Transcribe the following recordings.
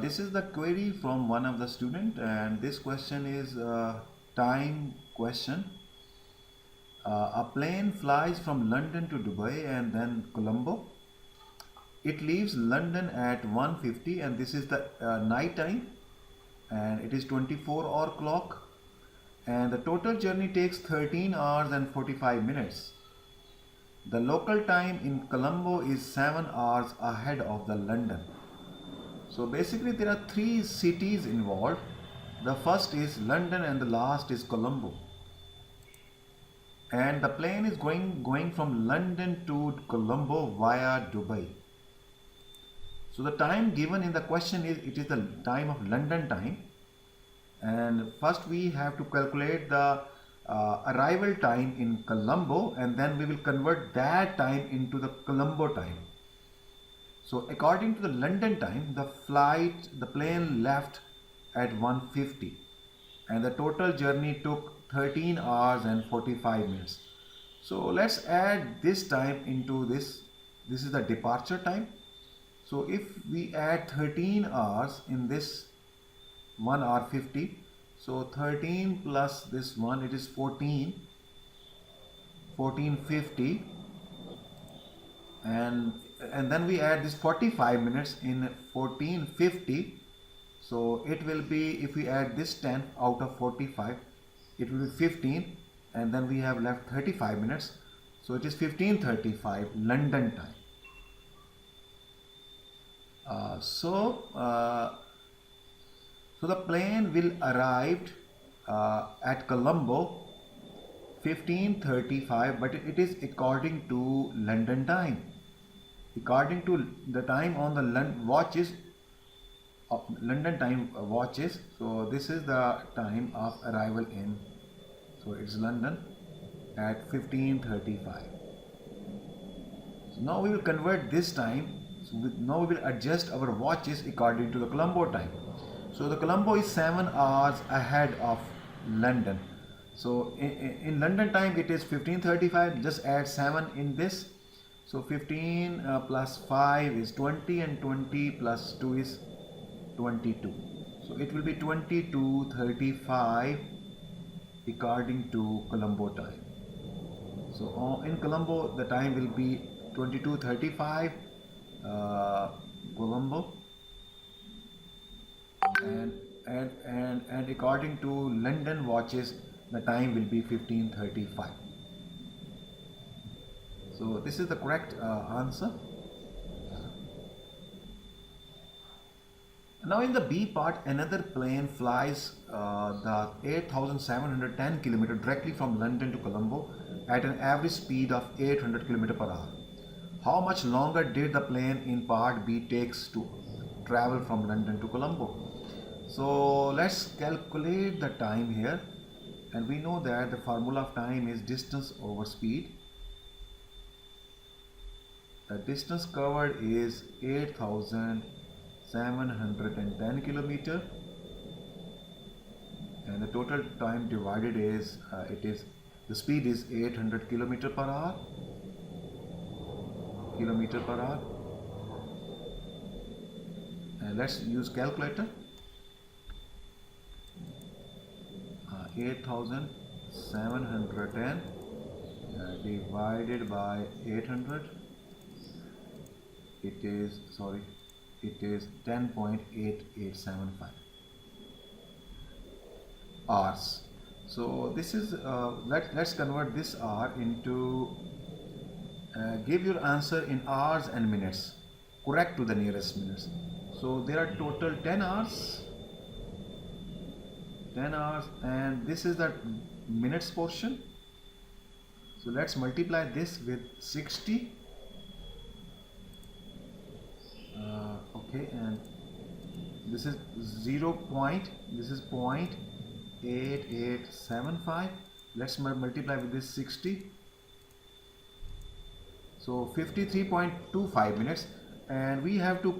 This is the query from one of the student, and this question is a time question. A plane flies from London to Dubai and then Colombo. It leaves London at 1:50, and this is the night time, and it is 24-hour clock, and the total journey takes 13 hours and 45 minutes. The local time in Colombo is 7 hours ahead of the London. So basically there are three cities involved. The first is London and the last is Colombo. And the plane is going from London to Colombo via Dubai. So the time given in the question is, it is the time of London time. And first we have to calculate the arrival time in Colombo, and then we will convert that time into the Colombo time. So according to the London time, the plane left at 1:50, and the total journey took 13 hours and 45 minutes. So let's add this time into this. This is the departure time. So if we add 13 hours in this 1 hour 50, so 13 plus this one, it is 1450, and then we add this 45 minutes in 1450. So it will be, if we add this 10 out of 45, it will be 15, and then we have left 35 minutes. So it is 15:35 London time. So the plane will arrive at Colombo 15:35, but it is according to London time. According to the time on the London time watches. So this is the time of arrival in. So it's London at 15:35. So now we will convert this time. So now we will adjust our watches according to the Colombo time. So the Colombo is 7 hours ahead of London. So in London time it is 15:35. Just add 7 in this. So 15 plus 5 is 20, and 20 plus 2 is 22. So it will be 22:35 according to Colombo time. So in Colombo the time will be 22:35 Colombo, and according to London watches the time will be 15:35. So this is the correct answer. Now in the B part, another plane flies the 8,710 km directly from London to Colombo at an average speed of 800 km per hour. How much longer did the plane in part B takes to travel from London to Colombo? So let's calculate the time here, and we know that the formula of time is distance over speed. The distance covered is 8,710 kilometer, and the total time divided is the speed is 800 kilometer per hour. And let's use calculator. 8,710 divided by 800. It is 10.8875 hours. So this is let's convert this hour into give your answer in hours and minutes, correct to the nearest minutes. So there are total 10 hours, and this is the minutes portion. So let's multiply this with 60. Okay, and this is 0.8875. Let's multiply with this 60. So 53.25 minutes, and we have to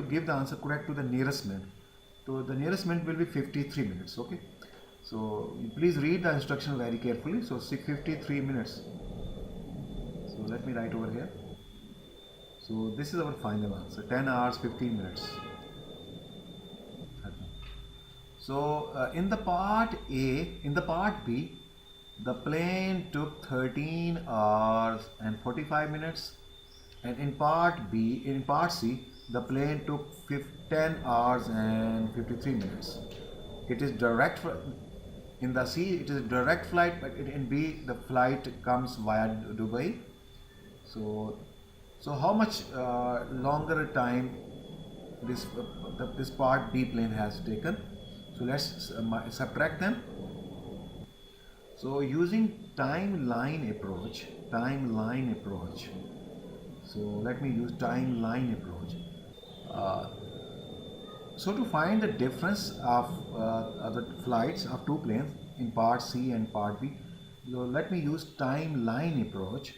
give the answer correct to the nearest minute. So the nearest minute will be 53 minutes. Okay, so please read the instruction very carefully. So 53 minutes. So let me write over here. So this is our final answer, 10 hours 15 minutes. So in the part B, the plane took 13 hours and 45 minutes, and in part C, the plane took 10 hours and 53 minutes. It is direct in the C. It is a direct flight, but in B, the flight comes via Dubai. So how much longer time this part B plane has taken? So let's subtract them. So using timeline approach. So let me use timeline approach. So to find the difference of the flights of two planes in part C and part B, so let me use timeline approach.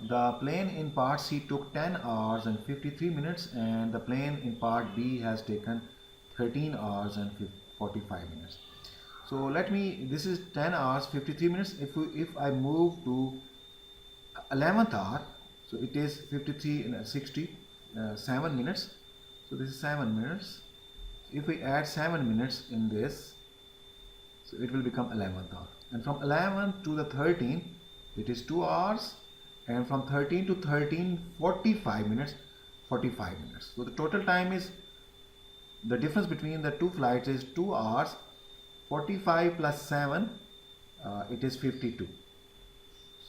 The plane in part C took 10 hours and 53 minutes, and the plane in part B has taken 13 hours and 45 minutes. So this is 10 hours 53 minutes. If I move to 11th hour, so it is 53 and 60, 7 minutes. So this is 7 minutes. If we add 7 minutes in this, so it will become 11th hour. And from 11 to the 13, it is 2 hours. And from 13 to 13, 45 minutes. So the total time is, the difference between the two flights is 2 hours, 45 plus 7, it is 52.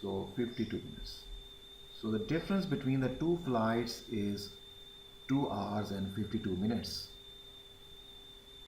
So 52 minutes. So the difference between the two flights is 2 hours and 52 minutes.